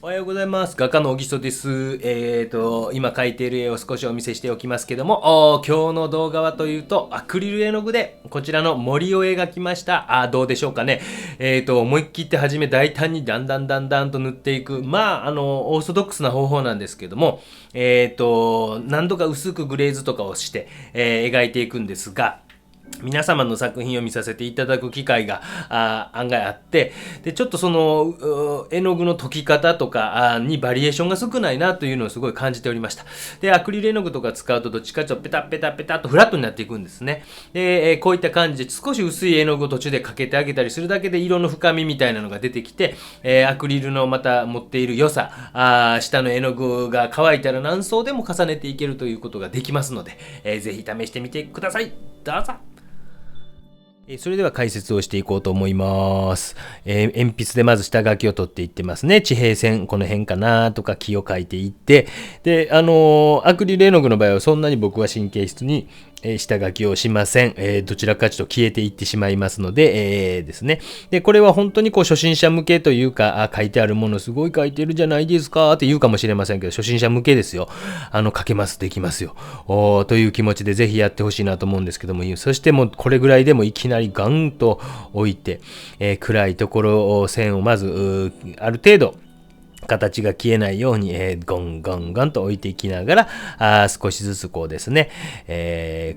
おはようございます。画家の小木曽です。今描いている絵を少しお見せしておきますけども、今日の動画はというと、アクリル絵の具でこちらの森を描きました。どうでしょうかね。思い切って初め大胆にだんだんと塗っていく。オーソドックスな方法なんですけども、何度か薄くグレーズとかをして、描いていくんですが、皆様の作品を見させていただく機会が案外あって、でちょっとその絵の具の溶き方とかにバリエーションが少ないなというのをすごい感じておりました。でアクリル絵の具とか使うとどっちかというとペタペタとフラットになっていくんですね。でこういった感じで少し薄い絵の具を途中でかけてあげたりするだけで色の深みみたいなのが出てきて、アクリルのまた持っている良さ、下の絵の具が乾いたら何層でも重ねていけるということができますので、ぜひ試してみてください。どうぞ。それでは解説をしていこうと思います。鉛筆でまず下書きを取っていってますね。地平線、この辺かなとか木を描いていって、で、アクリル絵の具の場合はそんなに僕は神経質に下書きをしません。どちらかというと消えていってしまいますので、ですね。で、これは本当にこう初心者向けというか、書いてあるものすごい書いてるじゃないですかって言うかもしれませんけど、初心者向けですよ。書けます、できますよ。という気持ちでぜひやってほしいなと思うんですけども、そしてもうこれぐらいでもいきなりガンと置いて、暗いところを線をまずある程度形が消えないように、ゴンと置いていきながら、少しずつこうですね、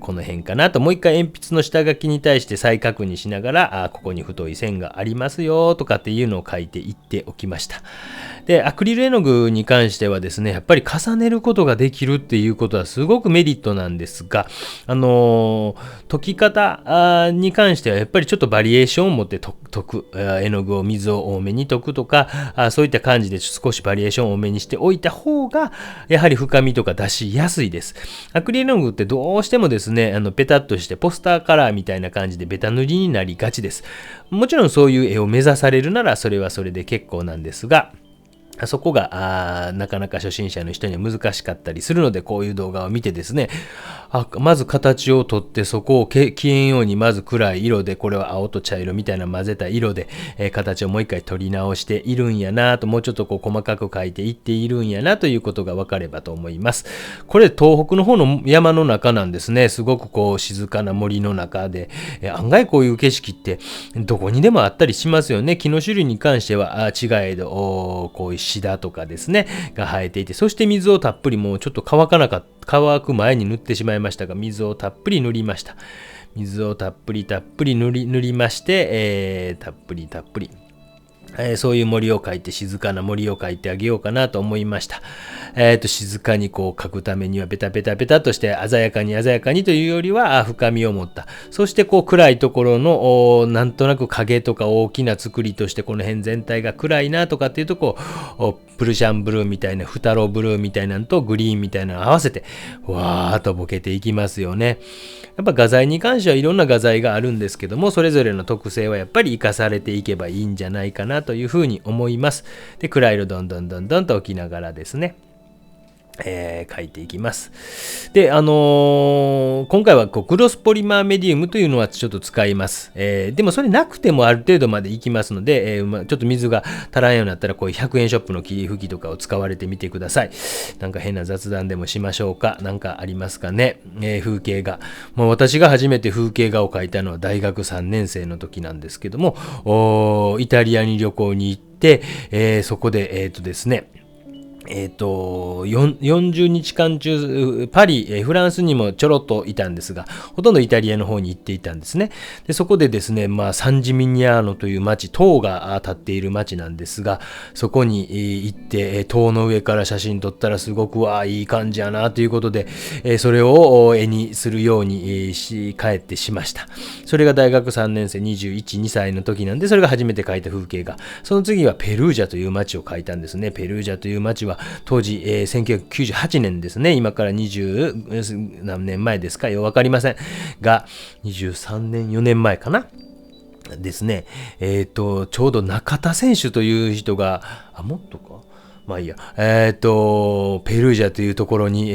この辺かなと、もう一回鉛筆の下書きに対して再確認しながら、ここに太い線がありますよとかっていうのを書いていっておきました。で、アクリル絵の具に関してはですね、やっぱり重ねることができるっていうことはすごくメリットなんですが、溶き方に関してはやっぱりちょっとバリエーションを持って溶く、絵の具を水を多めに溶くとか、そういった感じで少しバリエーションを多めにしておいた方が、やはり深みとか出しやすいです。アクリル絵の具ってどうしてもですね、ペタッとしてポスターカラーみたいな感じでベタ塗りになりがちです。もちろんそういう絵を目指されるならそれはそれで結構なんですが、そこがなかなか初心者の人には難しかったりするので、こういう動画を見てですね、まず形をとってそこを消えんようにまず暗い色で、これは青と茶色みたいな混ぜた色で、形をもう一回取り直しているんやなと、もうちょっとこう細かく描いていっているんやなということが分かればと思います。これ東北の方の山の中なんですね。すごくこう静かな森の中で、案外こういう景色ってどこにでもあったりしますよね。木の種類に関しては違えど、こういうシダとかですねが生えていて、そして水をたっぷり、もうちょっと乾く前に塗ってしまいましたが、水をたっぷり塗りました。水をたっぷり塗りまして、たっぷりそういう森を描いて、静かな森を描いてあげようかなと思いました。静かにこう描くためにはペタとして鮮やかにというよりは深みを持った。そしてこう暗いところのなんとなく影とか大きな作りとして、この辺全体が暗いなとかっていうとこうプルシャンブルーみたいな、フタロブルーみたいなのとグリーンみたいなのを合わせてわーっとボケていきますよね。やっぱ画材に関してはいろんな画材があるんですけども、それぞれの特性はやっぱり生かされていけばいいんじゃないかなというふうに思います。で、暗い色どんどんと置きながらですね、書いていきます。で、今回はこうグロスポリマーメディウムというのはちょっと使います。でもそれなくてもある程度までいきますので、ちょっと水が足らんようになったらこういう100円ショップの霧吹きとかを使われてみてください。なんか変な雑談でもしましょうか。なんかありますかね。風景画。もう私が初めて風景画を描いたのは大学3年生の時なんですけども、イタリアに旅行に行って、そこでですね、40日間中、パリ、フランスにもちょろっといたんですが、ほとんどイタリアの方に行っていたんですね。で、そこでですね、サンジミニアーノという町、塔が立っている町なんですが、そこに行って、塔の上から写真撮ったらすごくいい感じやなということで、それを絵にするように帰ってしました。それが大学3年生21、2歳の時なんで、それが初めて描いた風景画。その次はペルージャという町を描いたんですね。ペルージャという町は当時、1998年ですね。今から20何年前ですかよ、わかりませんが、23年、4年前かなですね。ちょうど中田選手という人が、もっとかまあいいや。ペルージャというところに、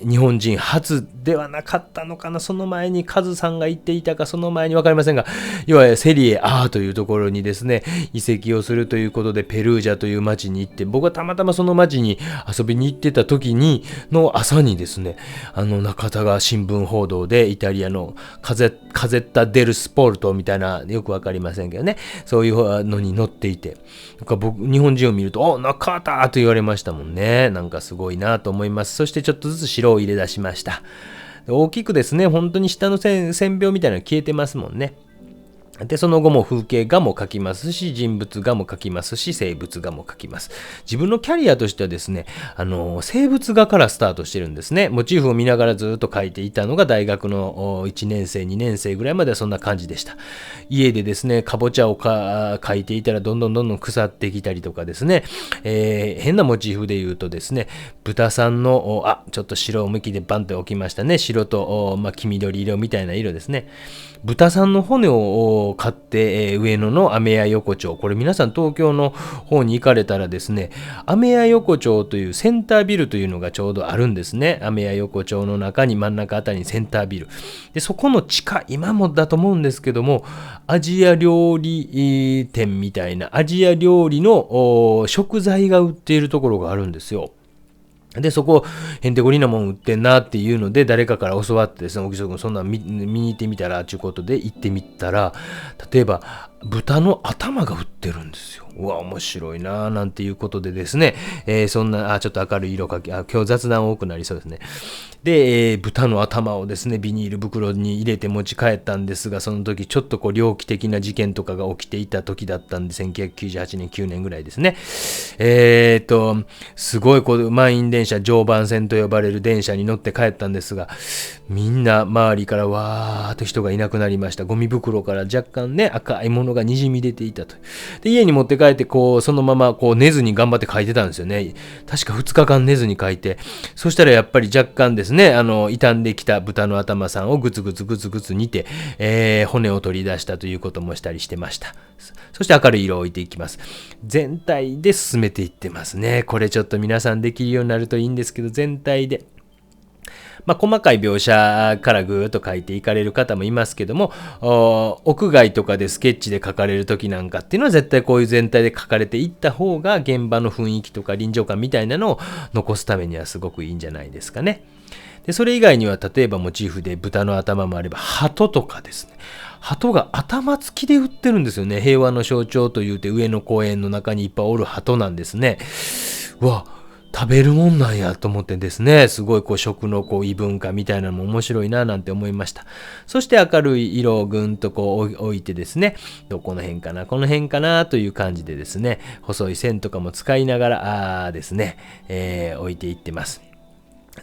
日本人初ではなかったのかな。その前にカズさんが行っていたか、その前に分かりませんが、要はセリエ A というところにですね、移籍をするということで、ペルージャという町に行って、僕はたまたまその町に遊びに行ってた時に、の朝にですね、中田が新聞報道で、イタリアのカゼッタ・デル・スポルトみたいな、よく分かりませんけどね、そういうのに載っていて、僕、日本人を見ると、中田と言われましたもんね。なんかすごいなと思います。そしてちょっとずつ白を入れ出しました。大きくですね、本当に下の線描みたいなの消えてますもんね。で、その後も風景画も描きますし、人物画も描きますし、生物画も描きます。自分のキャリアとしてはですね、生物画からスタートしてるんですね。モチーフを見ながらずっと描いていたのが大学の1年生、2年生ぐらいまではそんな感じでした。家でですね、かぼちゃを描いていたらどんどん腐ってきたりとかですね、変なモチーフで言うとですね、豚さんの、ちょっと白向きでバンと置きましたね。白と、黄緑色みたいな色ですね。豚さんの骨を買って、上野のアメヤ横丁、これ皆さん東京の方に行かれたらですね、アメヤ横丁というセンタービルというのがちょうどあるんですね。アメヤ横丁の中に真ん中あたりにセンタービルで、そこの地下、今もだと思うんですけども、アジア料理店みたいなアジア料理の食材が売っているところがあるんですよ。で、そこ、へんてこりなもん売ってんなっていうので、誰かから教わってですね、小木曽君そんなん見に行ってみたら、ということで行ってみたら、例えば、豚の頭が売ってるんですよ。うわ、面白いなぁ、なんていうことでですね、そんな、ちょっと明るい色かけ、今日雑談多くなりそうですね。で、豚の頭をですね、ビニール袋に入れて持ち帰ったんですが、その時ちょっと猟奇的な事件とかが起きていた時だったんで、1998年、9年ぐらいですね。すごい満員電車、常磐線と呼ばれる電車に乗って帰ったんですが、みんな周りからわーっと人がいなくなりました。ゴミ袋から若干ね、赤いものがにじみ出ていたと。で、家に持って帰って、そのまま寝ずに頑張って書いてたんですよね。確か2日間寝ずに書いて、そしたらやっぱり若干ですね、傷んできた豚の頭さんをグツグツ煮て、骨を取り出したということもしたりしてました。そして明るい色を置いていきます。全体で進めていってますね。これちょっと皆さんできるようになるといいんですけど、全体で。細かい描写からぐーっと描いていかれる方もいますけども、屋外とかでスケッチで描かれる時なんかっていうのは絶対こういう全体で描かれていった方が現場の雰囲気とか臨場感みたいなのを残すためにはすごくいいんじゃないですかね。で、それ以外には例えばモチーフで豚の頭もあれば鳩とかですね。鳩が頭付きで売ってるんですよね。平和の象徴というて上野公園の中にいっぱいおる鳩なんですね。うわ、食べるもんなんやと思ってですね、すごい食の異文化みたいなのも面白いななんて思いました。そして明るい色をぐんと置いてですね、この辺かな、この辺かなという感じでですね、細い線とかも使いながらですね、置いていってます。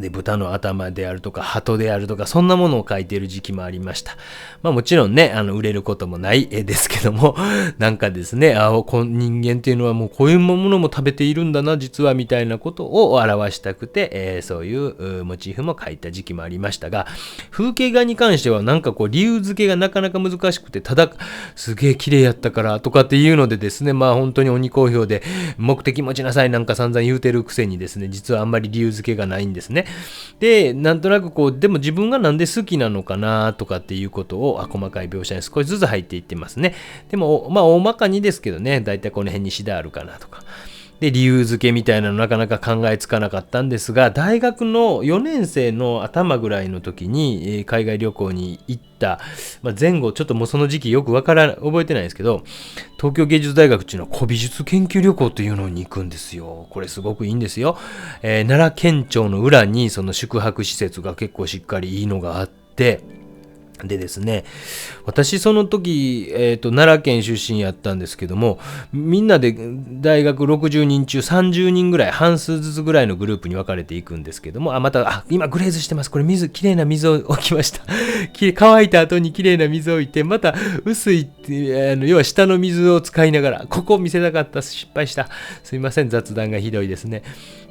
で、豚の頭であるとか鳩であるとかそんなものを描いている時期もありました。もちろんね、売れることもない絵ですけども、なんかですね、人間っていうのはもうこういうものも食べているんだな実はみたいなことを表したくて、そういうモチーフも描いた時期もありましたが、風景画に関してはなんか理由付けがなかなか難しくて、ただすげえ綺麗やったからとかっていうのでですね、本当に鬼好評で目的持ちなさいなんか散々言うてるくせにですね、実はあんまり理由付けがないんですね。で、なんとなくでも自分がなんで好きなのかなとかっていうことを細かい描写に少しずつ入っていってますね。でも大まかにですけどね、だいたいこの辺にシダあるかなとか。で、理由付けみたいなのなかなか考えつかなかったんですが、大学の4年生の頭ぐらいの時に海外旅行に行った、前後ちょっともうその時期よく覚えてないですけど、東京芸術大学っていうのは古美術研究旅行というのに行くんですよ。これすごくいいんですよ。奈良県庁の裏にその宿泊施設が結構しっかりいいのがあって、でですね、私その時、奈良県出身やったんですけども、みんなで大学60人中30人ぐらい、半数ずつぐらいのグループに分かれていくんですけども、今グレーズしてます。これきれいな水を置きました。乾いた後にきれいな水を置いて、また薄い、要は下の水を使いながら、ここを見せたかった、失敗した。すいません、雑談がひどいですね。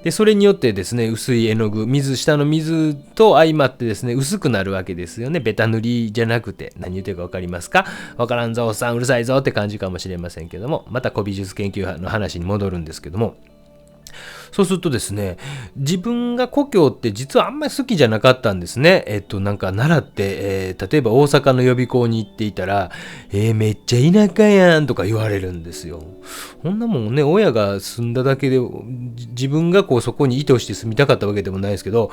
で、それによってですね、薄い絵の具、下の水と相まってですね、薄くなるわけですよね。ベタ塗りじゃなくて、何言ってるか分かりますか？分からんぞ、おっさんうるさいぞって感じかもしれませんけども、また古美術研究の話に戻るんですけども、そうするとですね、自分が故郷って実はあんまり好きじゃなかったんですね。なんか奈良って、例えば大阪の予備校に行っていたら、めっちゃ田舎やんとか言われるんですよ。こんなもんね、親が住んだだけで、自分がこうそこに意図して住みたかったわけでもないですけど、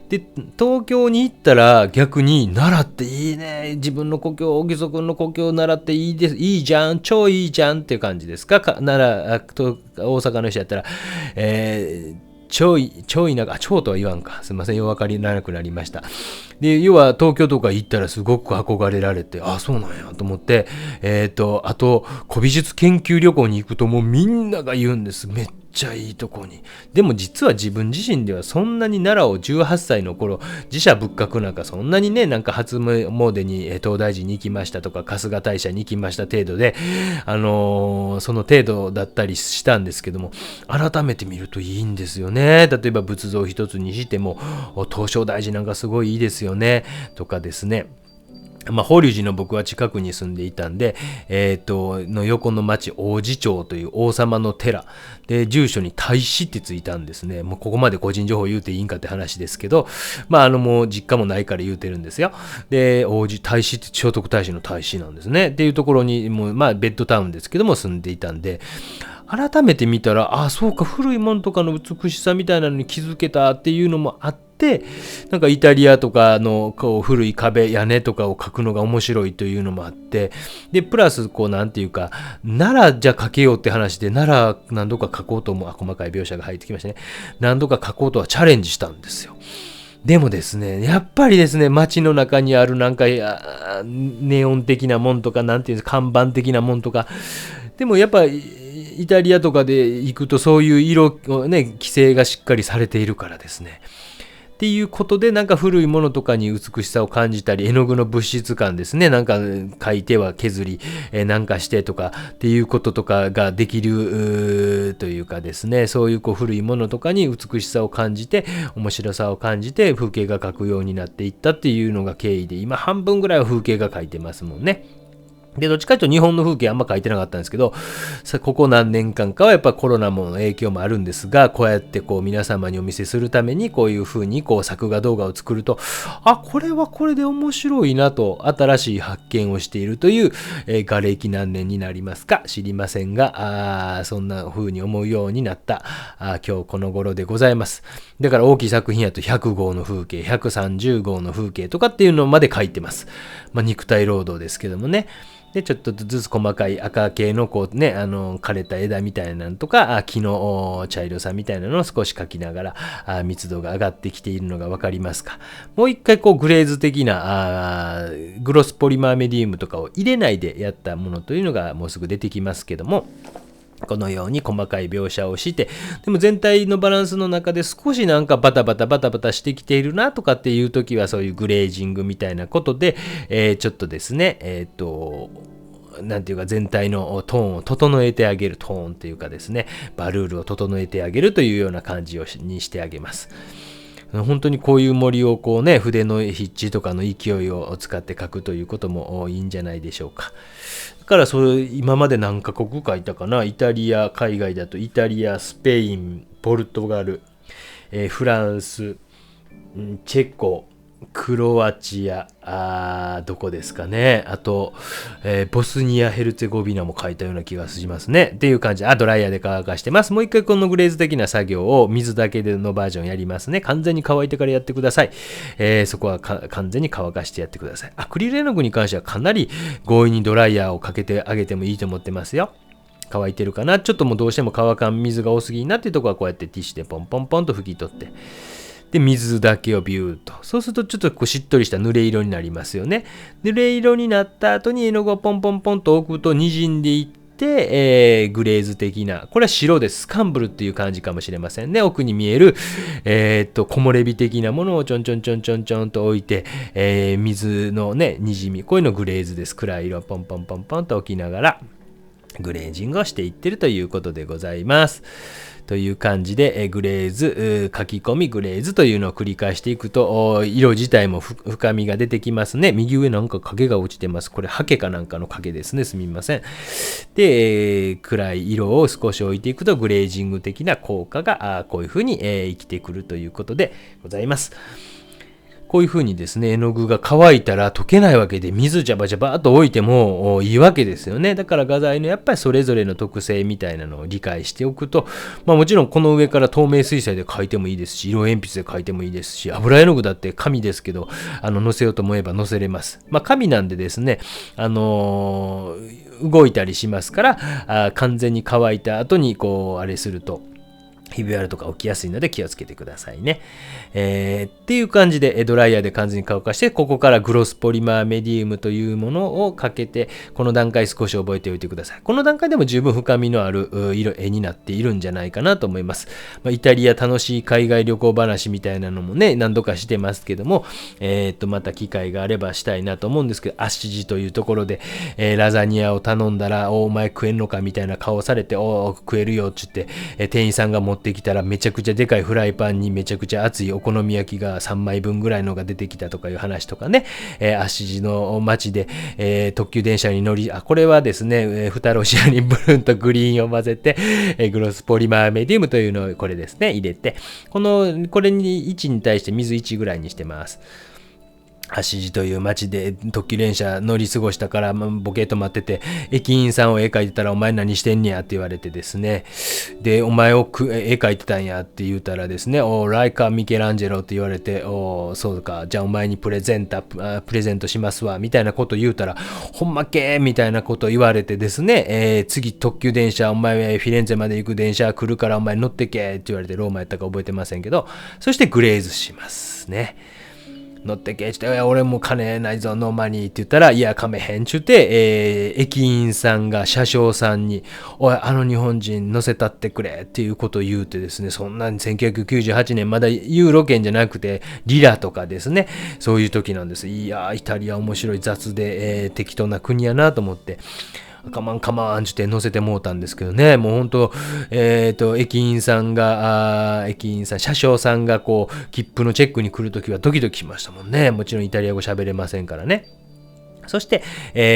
で、東京に行ったら逆に奈良っていいね。自分の故郷、小木曽君の故郷奈良っていいです。いいじゃん。超いいじゃんっていう感じですか。奈良と大阪の人やったら、超いな、超とは言わんか。すいません。よくわかりなくなりました。で、要は東京とか行ったらすごく憧れられて、あ、そうなんやと思って、あと、古美術研究旅行に行くともうみんなが言うんです。めっちゃいいとこに。でも実は自分自身ではそんなに奈良を18歳の頃、寺社仏閣なんかそんなにね、なんか初詣に東大寺に行きましたとか、春日大社に行きました程度で、その程度だったりしたんですけども、改めて見るといいんですよね。例えば仏像一つにしても、東照大寺なんかすごいいいですよね。とかですね。法隆寺の僕は近くに住んでいたんで、の横の町、王子町という王様の寺で、住所に大使ってついたんですね。もうここまで個人情報言うていいんかって話ですけど、もう実家もないから言うてるんですよ。で、王子大使って聖徳太子の大使なんですね。っていうところに、もうベッドタウンですけども住んでいたんで、改めて見たら、あ、そうか、古いもんとかの美しさみたいなのに気づけたっていうのもあって、なんかイタリアとかのこう古い壁、屋根とかを描くのが面白いというのもあって、で、プラスこうなんていうか、奈良じゃ描けようって話で、奈良何度か描こうとも、細かい描写が入ってきましたね。何度か描こうとはチャレンジしたんですよ。でもですね、やっぱりですね、街の中にあるなんかネオン的なもんとか、なんていうんですか、看板的なもんとか、でもやっぱイタリアとかで行くとそういう色をね、規制がしっかりされているからですね。っていうことで、なんか古いものとかに美しさを感じたり、絵の具の物質感ですね、なんか描いては削り、なんかしてとかっていうこととかができるというかですね、そういうこう古いものとかに美しさを感じて、面白さを感じて風景が描くようになっていったっていうのが経緯で、今半分ぐらいは風景が描いてますもんね。で、どっちかというと日本の風景あんま描いてなかったんですけど、ここ何年間かはやっぱコロナの影響もあるんですが、こうやってこう皆様にお見せするためにこういう風にこう作画動画を作ると、あ、これはこれで面白いなと新しい発見をしているという、瓦礫何年になりますか知りませんが、そんな風に思うようになった今日この頃でございます。だから大きい作品やと100号の風景、130号の風景とかっていうのまで描いてます。肉体労働ですけどもね。で、ちょっとずつ細かい赤系のこうね、枯れた枝みたいなのとか、木の茶色さみたいなのを少し描きながら、密度が上がってきているのがわかりますか。もう一回こうグレーズ的な、グロスポリマーメディウムとかを入れないでやったものというのがもうすぐ出てきますけども、このように細かい描写をして、でも全体のバランスの中で少しなんかバタバタしてきているなとかっていう時はそういうグレージングみたいなことで、ちょっとですね、なんていうか全体のトーンを整えてあげる、トーンっていうかですね、バルールを整えてあげるというような感じにしてあげます。本当にこういう森をこうね、筆の筆致とかの勢いを使って描くということもいいんじゃないでしょうか。だから今まで何カ国書いたかな。イタリア、海外だとイタリア、スペイン、ポルトガル、フランス、チェコ、クロアチア、どこですかね。あと、ボスニア・ヘルツェゴビナも書いたような気がしますね。っていう感じで、ドライヤーで乾かしてます。もう一回このグレーズ的な作業を水だけでのバージョンやりますね。完全に乾いてからやってください。そこは完全に乾かしてやってください。アクリル絵の具に関してはかなり強引にドライヤーをかけてあげてもいいと思ってますよ。乾いてるかな。ちょっともうどうしても乾かん水が多すぎなっていうところはこうやってティッシュでポンポンポンと拭き取って。で、水だけをビューと。そうするとちょっとこうしっとりした濡れ色になりますよね。濡れ色になった後に絵の具をポンポンポンと置くと滲んでいって、グレーズ的な。これは白です。スカンブルっていう感じかもしれませんね。奥に見える、木漏れ日的なものをちょんちょんと置いて、水のね、滲み。こういうのグレーズです。暗い色をポンポンポンポンと置きながら、グレージングをしていってるということでございます。という感じで、グレーズ、書き込み、グレーズというのを繰り返していくと、色自体も深みが出てきますね。右上なんか影が落ちてます。これハケかなんかの影ですね。すみません。で、暗い色を少し置いていくとグレージング的な効果がこういうふうに、生きてくるということでございます。こういう風にですね、絵の具が乾いたら溶けないわけで、水ジャバジャバーっと置いてもいいわけですよね。だから画材のやっぱりそれぞれの特性みたいなのを理解しておくと、もちろんこの上から透明水彩で描いてもいいですし、色鉛筆で描いてもいいですし、油絵の具だって紙ですけど、載せようと思えば載せれます。紙なんでですね、動いたりしますから、完全に乾いた後にあれすると、ひび割れとか起きやすいので気をつけてくださいね。っていう感じでドライヤーで完全に乾かして、ここからグロスポリマーメディウムというものをかけて、この段階少し覚えておいてください。この段階でも十分深みのある絵になっているんじゃないかなと思います。イタリア楽しい海外旅行話みたいなのもね、何度かしてますけども、また機会があればしたいなと思うんですけど、アッシジというところで、ラザニアを頼んだら、お前食えんのかみたいな顔されて、食えるよって言って、店員さんが持ってきたらめちゃくちゃでかいフライパンにめちゃくちゃ熱いお好み焼きが3枚分ぐらいのが出てきたとかいう話とかね、足地の街で、特急電車に乗り、これはですね、フタロシアにブルーンとグリーンを混ぜて、グロスポリマーメディウムというのをこれですね、入れて、これに1に対して水1ぐらいにしてます。足地という町で特急電車乗り過ごしたからボケーと待ってて、駅員さんを絵描いてたらお前何してんねやって言われてですね、でお前を絵描いてたんやって言うたらですね、ライカミケランジェロって言われて、そうか、じゃあお前にプレゼントしますわみたいなこと言うたら、ほんまけみたいなこと言われてですね、次特急電車お前フィレンツェまで行く電車来るからお前乗ってけって言われて、ローマやったか覚えてませんけど、そしてグレーズしますね。乗ってけって、俺も金ないぞ、ノーマニーって言ったら、いや、かめへんちゅって、駅員さんが車掌さんに、おい、日本人乗せたってくれっていうことを言うてですね、そんな1998年まだユーロ圏じゃなくて、リラとかですね、そういう時なんです。いや、イタリア面白い雑で、適当な国やなと思って、カマンカマンって乗せてもうたんですけどね、もう本当、駅員さん、車掌さんが切符のチェックに来るときはドキドキしましたもんね。もちろんイタリア語喋れませんからね。そして、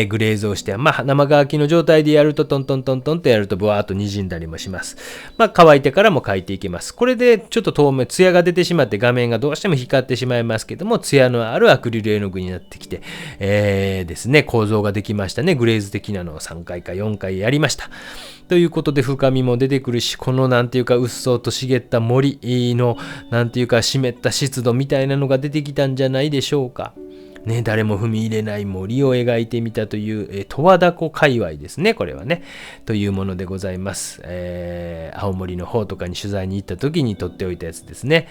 グレーズをして、生乾きの状態でやるとトントントントンとやるとブワーっと滲んだりもします。乾いてからも描いていけます。これでちょっと透明、艶が出てしまって画面がどうしても光ってしまいますけども、艶のあるアクリル絵の具になってきて、ですね、構造ができましたね。グレーズ的なのを3回か4回やりました。ということで深みも出てくるし、このなんていうかうっそうと茂った森のなんていうか湿った湿度みたいなのが出てきたんじゃないでしょうか。ね、誰も踏み入れない森を描いてみたという、十和田湖界隈ですね、これはね。というものでございます。青森の方とかに取材に行った時に撮っておいたやつですね。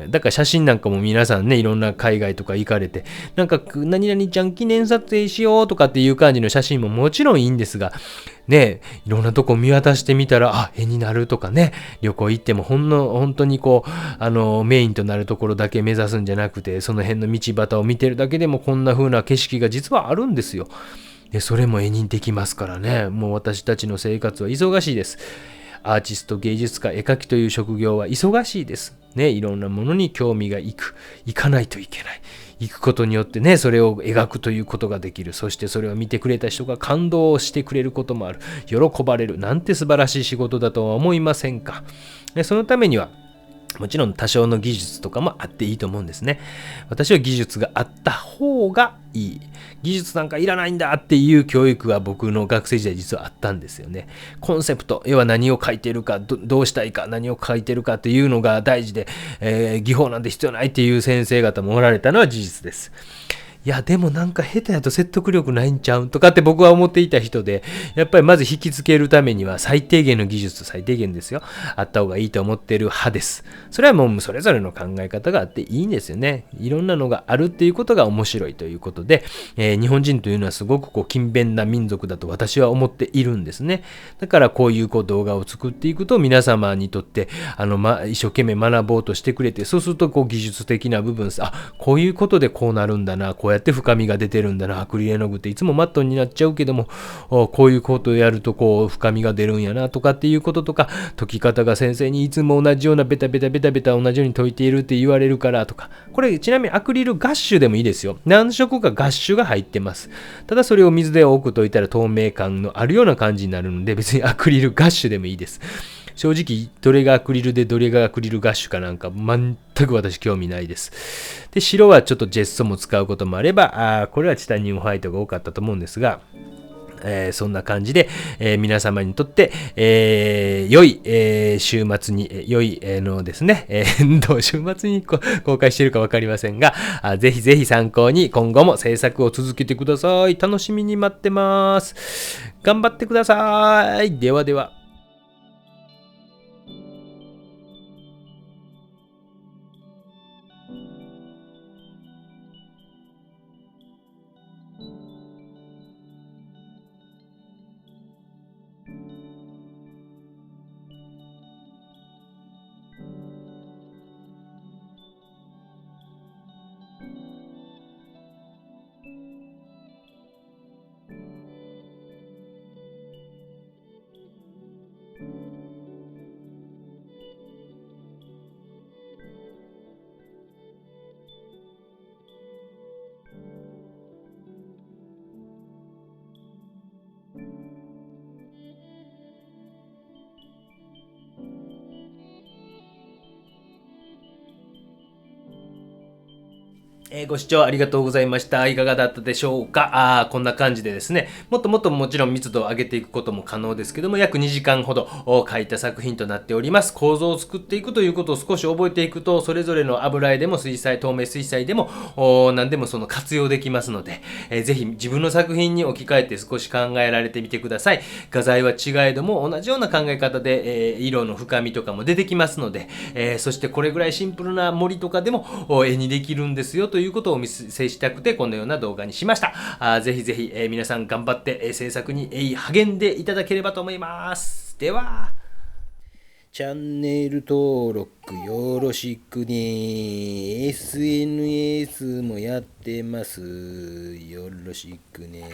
だから写真なんかも皆さんね、いろんな海外とか行かれて、なんか何々ちゃん記念撮影しようとかっていう感じの写真ももちろんいいんですが、ね、いろんなとこ見渡してみたら、絵になるとかね、旅行行っても本当にメインとなるところだけ目指すんじゃなくて、その辺の道端を見てるだけでもこんな風な景色が実はあるんですよ。で、それも絵にできますからね、もう私たちの生活は忙しいです。アーティスト、芸術家、絵描きという職業は忙しいです。ね、いろんなものに興味が行かないといけない。行くことによってね、それを描くということができる。そしてそれを見てくれた人が感動してくれることもある。喜ばれる。なんて素晴らしい仕事だとは思いませんか。そのためには、もちろん多少の技術とかもあっていいと思うんですね。私は技術があった方がいい。技術なんかいらないんだっていう教育が僕の学生時代実はあったんですよね。コンセプト、要は何を書いてるか、どうしたいか、何を書いてるかっていうのが大事で、技法なんて必要ないっていう先生方もおられたのは事実です。いやでもなんか下手やと説得力ないんちゃうんとかって僕は思っていた人で、やっぱりまず引きつけるためには最低限の技術、最低限ですよ、あった方がいいと思っている派です。それはもうそれぞれの考え方があっていいんですよね。いろんなのがあるっていうことが面白いということで、日本人というのはすごく勤勉な民族だと私は思っているんですね。だからこういう動画を作っていくと皆様にとって一生懸命学ぼうとしてくれて、そうすると技術的な部分、こういうことでこうなるんだな、こうやって深みが出てるんだな、アクリル絵の具っていつもマットになっちゃうけども、こういうことをやるとこう深みが出るんやなとかっていうこととか、解き方が先生にいつも同じようなベタベタ同じように解いているって言われるからとか、これちなみにアクリルガッシュでもいいですよ。何色かガッシュが入ってます。ただそれを水で多く溶いたら透明感のあるような感じになるので、別にアクリルガッシュでもいいです。正直どれがアクリルでどれがアクリルガッシュかなんか全く私興味ないです。で、白はちょっとジェッソも使うこともあれば、これはチタニウムホワイトが多かったと思うんですが、そんな感じで、皆様にとって、良い、週末に、良い、のですね、どう週末に公開しているか分かりませんが、ぜひぜひ参考に今後も制作を続けてください。楽しみに待ってます。頑張ってください。ではでは。ご視聴ありがとうございました。いかがだったでしょうか。こんな感じでですね、もっともっともちろん密度を上げていくことも可能ですけども、約2時間ほど書いた作品となっております。構造を作っていくということを少し覚えていくと、それぞれの油絵でも水彩、透明水彩でも、何でもその活用できますので、ぜひ自分の作品に置き換えて少し考えられてみてください。画材は違えども同じような考え方で、色の深みとかも出てきますので、そしてこれぐらいシンプルな森とかでも絵にできるんですよということをお見せしたくてこのような動画にしました。ぜひぜひ、皆さん頑張って、制作に、励んでいただければと思います。ではチャンネル登録よろしくね。SNS もやってます。よろしくね。